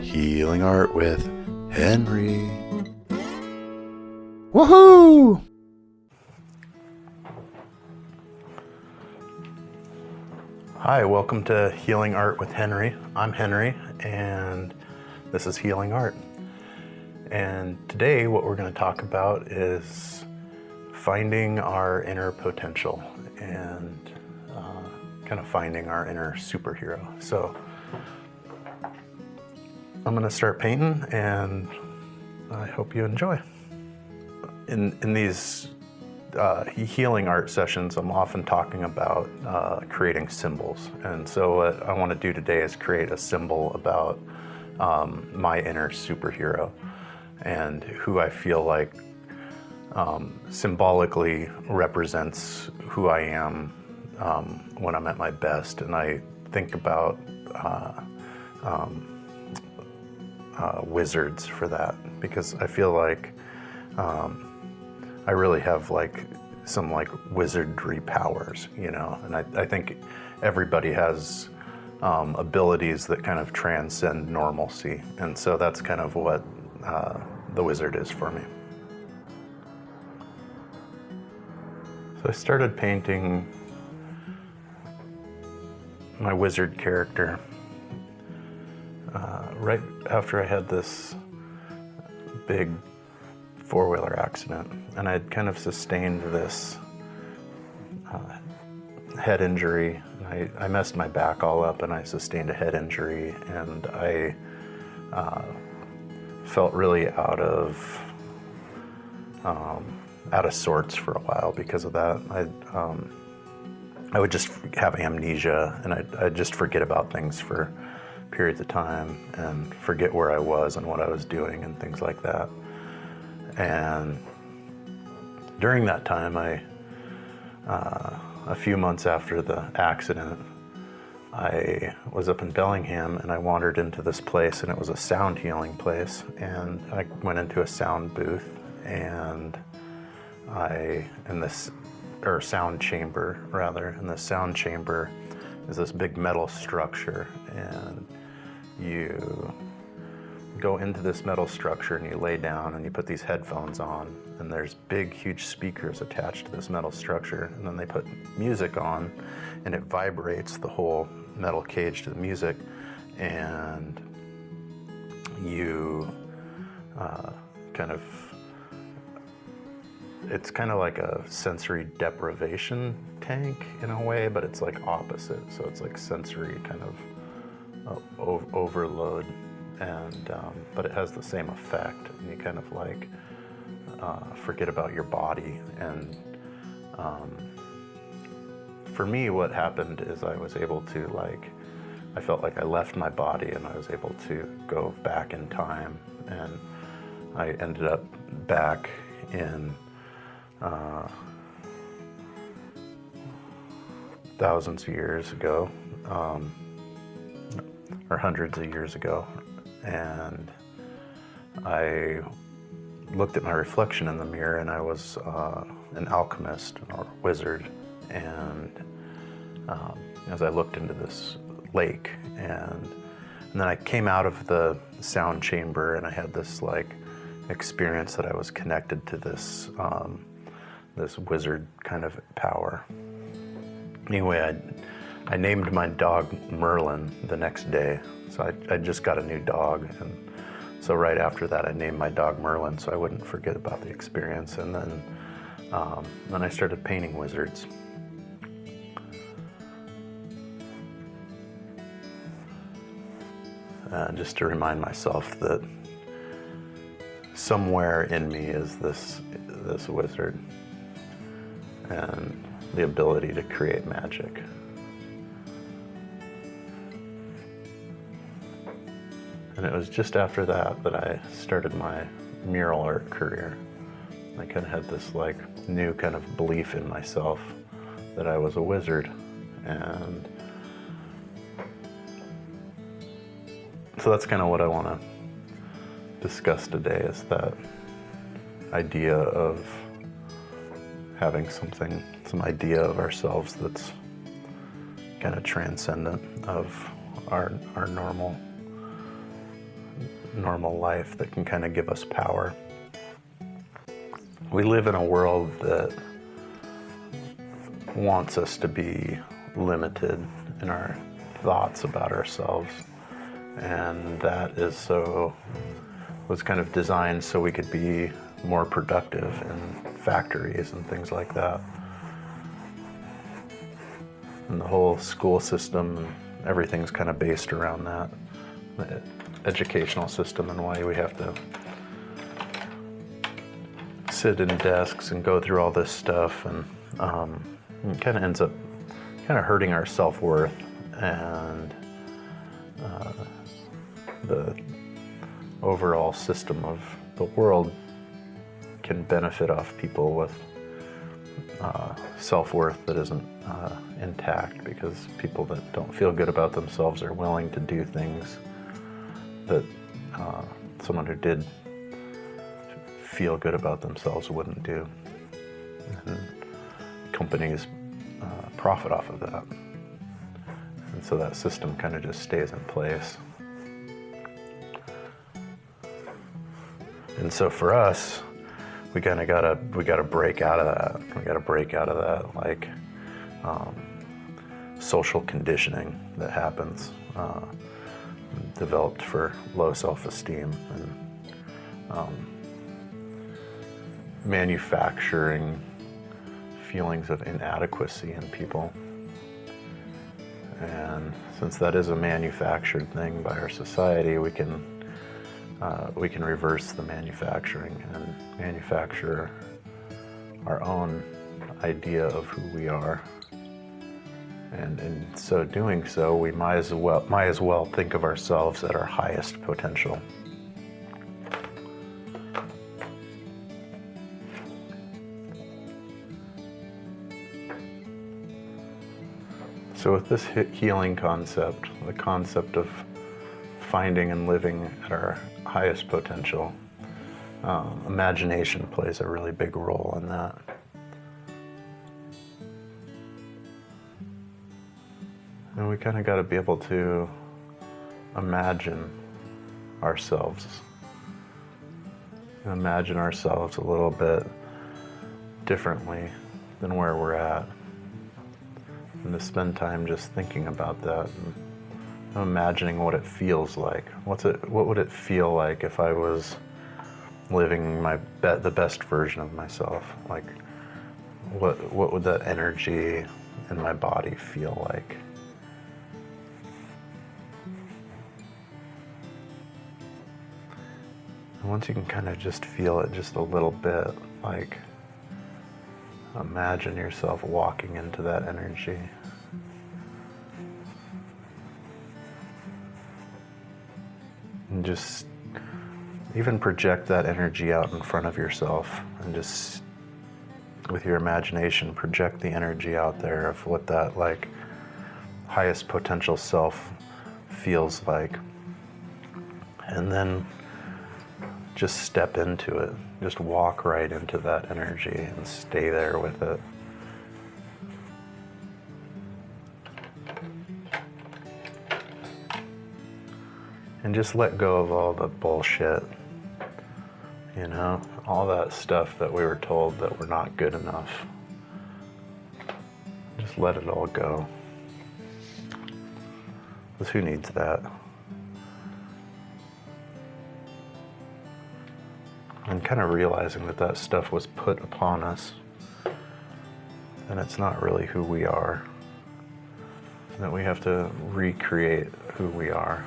Healing Art with Henry. Woohoo! Hi, welcome to Healing Art with Henry. I'm Henry, and this is Healing Art. And today what we're going to talk about is finding our inner potential and kind of finding our inner superhero. So I'm going to start painting, and I hope you enjoy. In these healing art sessions, I'm often talking about creating symbols. And so what I want to do today is create a symbol about my inner superhero and who I feel like symbolically represents who I am when I'm at my best. And I think about wizards for that, because I feel like I really have like some like wizardry powers, you know, and I think everybody has abilities that kind of transcend normalcy, and so that's kind of what the wizard is for me. So I started painting my wizard character right after I had this big four-wheeler accident, and I'd kind of sustained this head injury. I messed my back all up, and I sustained a head injury, and I felt really out of sorts for a while because of that. I would just have amnesia, and I'd just forget about things for periods of time and forget where I was and what I was doing and things like that. And during that time, a few months after the accident, I was up in Bellingham, and I wandered into this place, and it was a sound healing place. And I went into a sound booth, and sound chamber rather. And the sound chamber is this big metal structure, and you go into this metal structure and you lay down and you put these headphones on, and there's big huge speakers attached to this metal structure, and then they put music on and it vibrates the whole metal cage to the music, and you it's kind of like a sensory deprivation tank in a way, but it's like opposite. So it's like sensory kind of overload, and but it has the same effect, and you kind of like forget about your body. And for me, what happened is I was able to I felt like I left my body, and I was able to go back in time, and I ended up back in thousands of years ago, or hundreds of years ago, and I looked at my reflection in the mirror, and I was an alchemist or wizard. And as I looked into this lake, and then I came out of the sound chamber, and I had this like experience that I was connected to this this wizard kind of power. Anyway, I named my dog Merlin the next day. So I just got a new dog, and so right after that I named my dog Merlin so I wouldn't forget about the experience. And then I started painting wizards. Just to remind myself that somewhere in me is this wizard, and the ability to create magic. And it was just after that that I started my mural art career. I kind of had this like new kind of belief in myself that I was a wizard. And so that's kind of what I want to discuss today, is that idea of having some idea of ourselves that's kind of transcendent of our normal normal life that can kind of give us power. We live in a world that wants us to be limited in our thoughts about ourselves, and that was kind of designed so we could be more productive in factories and things like that. And the whole school system and everything's kind of based around that, the educational system, and why we have to sit in desks and go through all this stuff, and it kind of ends up kind of hurting our self-worth, and the overall system of the world can benefit off people with self-worth that isn't intact, because people that don't feel good about themselves are willing to do things that someone who did feel good about themselves wouldn't do. And companies profit off of that. And so that system kind of just stays in place. And so for us, we kind of gotta break out of that. We gotta break out of that, like, social conditioning that happens, developed for low self-esteem, and manufacturing feelings of inadequacy in people. And since that is a manufactured thing by our society, we can reverse the manufacturing and manufacture our own idea of who we are. And in so doing so, we might as well think of ourselves at our highest potential. So with this healing concept, the concept of finding and living at our highest potential, imagination plays a really big role in that. And we kind of got to be able to imagine ourselves a little bit differently than where we're at. And to spend time just thinking about that and imagining what it feels like. What would it feel like if I was living the best version of myself? Like, what would that energy in my body feel like? And once you can kind of just feel it just a little bit, like, imagine yourself walking into that energy. And just even project that energy out in front of yourself, and just with your imagination project the energy out there of what that, like, highest potential self feels like. And then just step into it. Just walk right into that energy and stay there with it. And just let go of all the bullshit, all that stuff that we were told that we're not good enough. Just let it all go. Because who needs that? And kind of realizing that stuff was put upon us, and it's not really who we are, that we have to recreate who we are.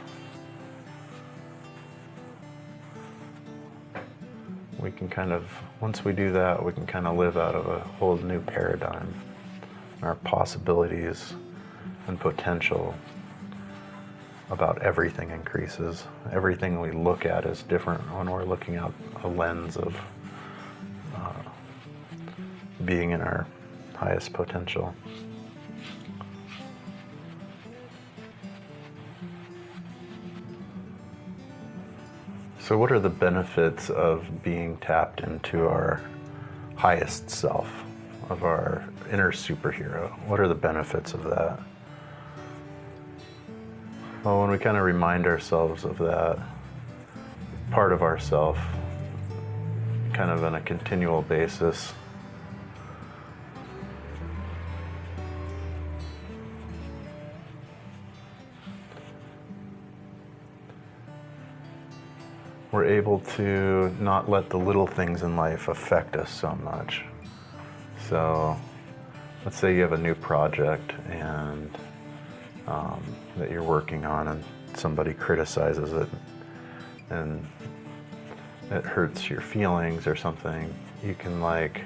We can once we do that, we can kind of live out of a whole new paradigm. Our possibilities and potential about everything increases. Everything we look at is different when we're looking out a lens of being in our highest potential. So what are the benefits of being tapped into our highest self, of our inner superhero? What are the benefits of that? Well, when we kind of remind ourselves of that, part of ourself, kind of on a continual basis. We're able to not let the little things in life affect us so much. So let's say you have a new project and that you're working on, and somebody criticizes it and it hurts your feelings or something. You can, like,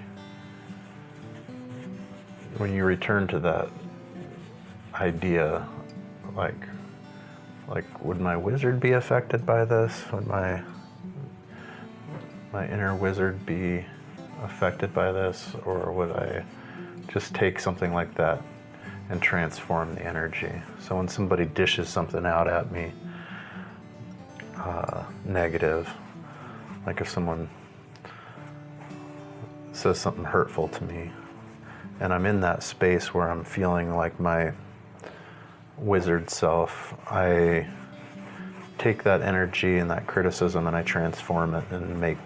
when you return to that idea, like would my wizard be affected by this? Would my inner wizard be affected by this? Or would I just take something like that and transform the energy? So when somebody dishes something out at me, negative, like if someone says something hurtful to me, and I'm in that space where I'm feeling like my wizard self, I take that energy and that criticism and I transform it and make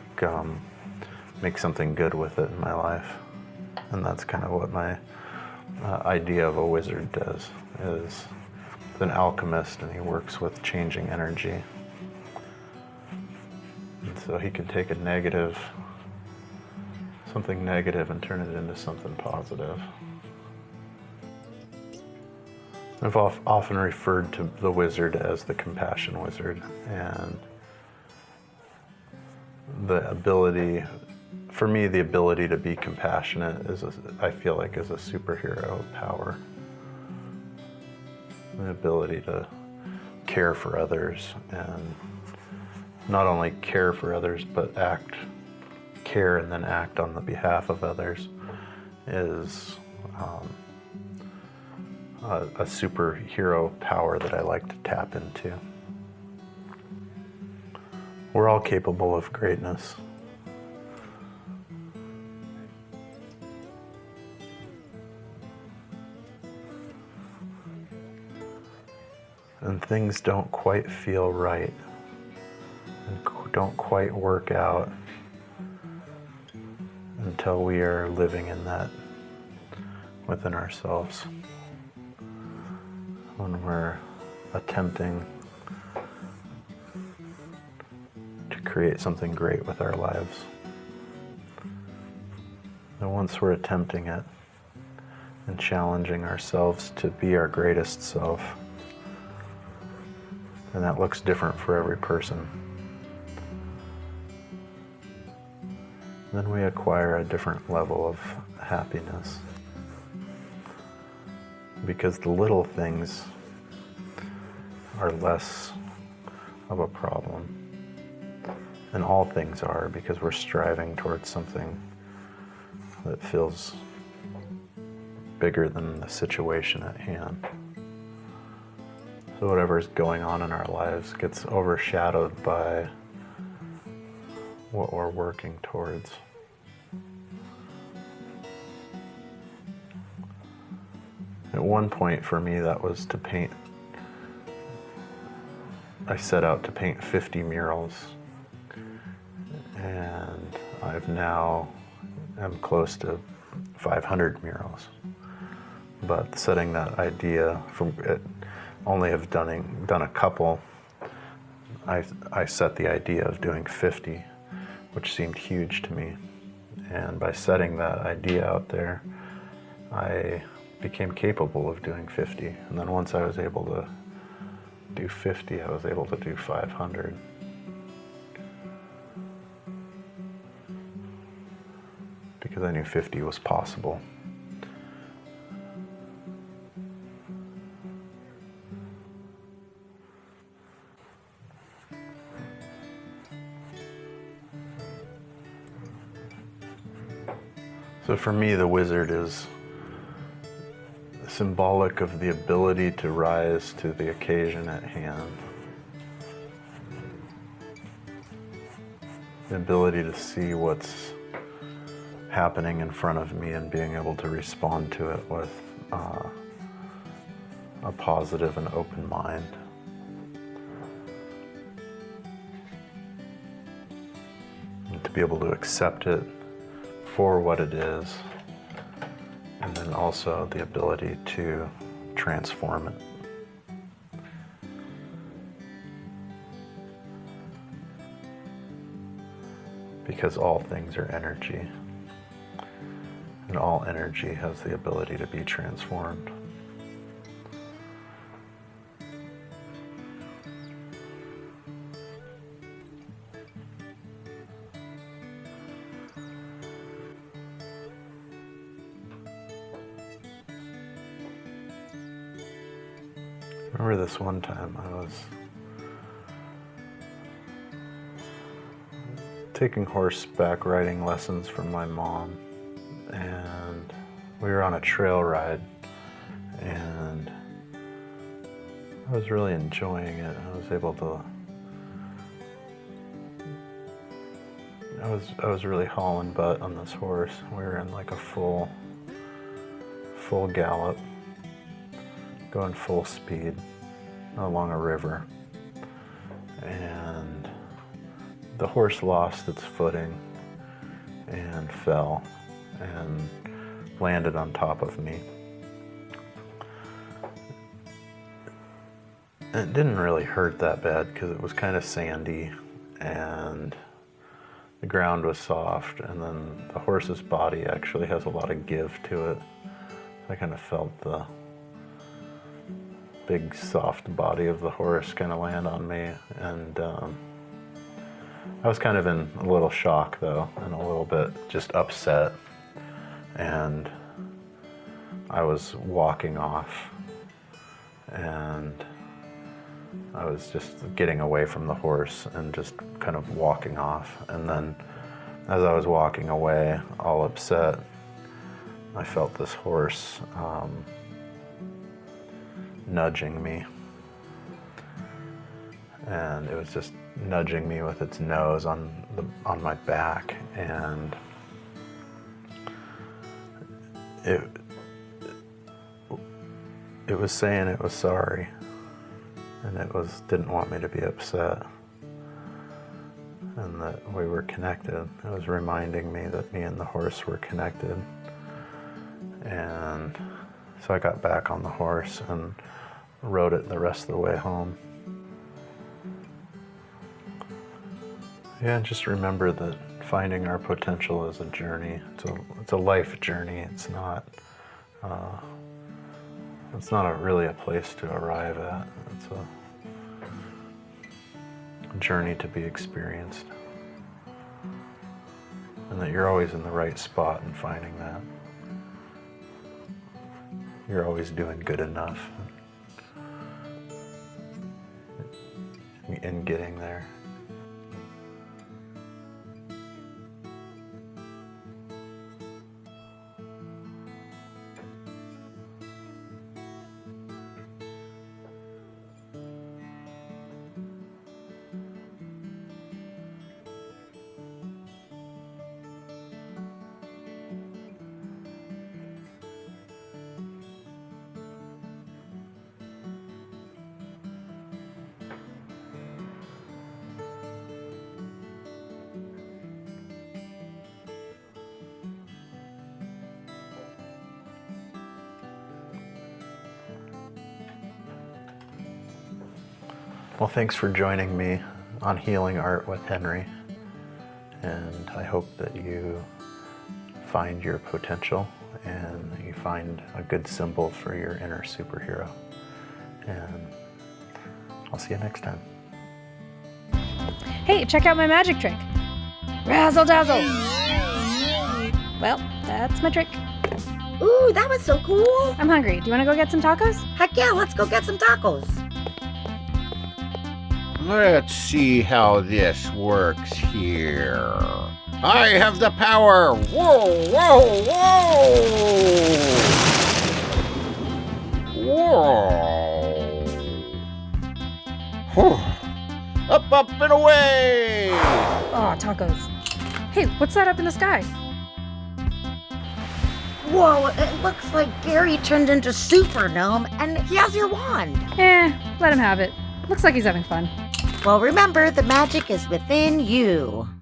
something good with it in my life. And that's kind of what my idea of a wizard does. Is an alchemist, and he works with changing energy. And so he can take something negative and turn it into something positive. I've often referred to the wizard as the compassion wizard, and the ability, for me, the ability to be compassionate I feel like is a superhero power. The ability to care for others, and not only care for others, but care and then act on the behalf of others is a superhero power that I like to tap into. We're all capable of greatness. And things don't quite feel right and don't quite work out until we are living in that within ourselves. When we're attempting to create something great with our lives. And once we're attempting it and challenging ourselves to be our greatest self, and that looks different for every person, then we acquire a different level of happiness. Because the little things are less of a problem. And all things are, because we're striving towards something that feels bigger than the situation at hand. So whatever's going on in our lives gets overshadowed by what we're working towards. At one point for me, that was to paint. I set out to paint 50 murals, and I'm close to 500 murals. But setting that idea from it, only have done a couple, I set the idea of doing 50, which seemed huge to me. And by setting that idea out there, I became capable of doing 50. And then once I was able to do 50, I was able to do 500. Because I knew 50 was possible. So for me, the wizard is symbolic of the ability to rise to the occasion at hand. The ability to see what's happening in front of me and being able to respond to it with a positive and open mind. to be able to accept it for what it is, and then also the ability to transform it. Because all things are energy, and all energy has the ability to be transformed. I remember this one time I was taking horseback riding lessons from my mom, and we were on a trail ride, and I was really enjoying it. I was able to, I was really hauling butt on this horse. We were in like a full gallop, going full speed along a river, and the horse lost its footing and fell and landed on top of me. And it didn't really hurt that bad because it was kind of sandy and the ground was soft, and then the horse's body actually has a lot of give to it. I kind of felt the big soft body of the horse kind of land on me, and I was kind of in a little shock though, and a little bit just upset, and I was walking off, and I was just getting away from the horse and just kind of walking off. And then as I was walking away, all upset, I felt this horse nudging me, and it was just nudging me with its nose on my back, and it was saying it was sorry, and it didn't want me to be upset, and that we were connected. It was reminding me that me and the horse were connected. And so I got back on the horse and rode it the rest of the way home. Yeah, and just remember that finding our potential is a journey. It's a life journey. It's not really a place to arrive at. It's a journey to be experienced. And that you're always in the right spot in finding that. You're always doing good enough in getting there. Well, thanks for joining me on Healing Art with Henry, and I hope that you find your potential and you find a good symbol for your inner superhero. And I'll see you next time. Hey, check out my magic trick. Razzle dazzle. Well, that's my trick. Ooh, that was so cool. I'm hungry. Do you want to go get some tacos? Heck yeah, let's go get some tacos. Let's see how this works here. I have the power! Whoa, whoa, whoa! Whoa! Up, up, and away! Oh, tacos. Hey, what's that up in the sky? Whoa, it looks like Gary turned into Super Gnome, and he has your wand. Let him have it. Looks like he's having fun. Well, remember, the magic is within you.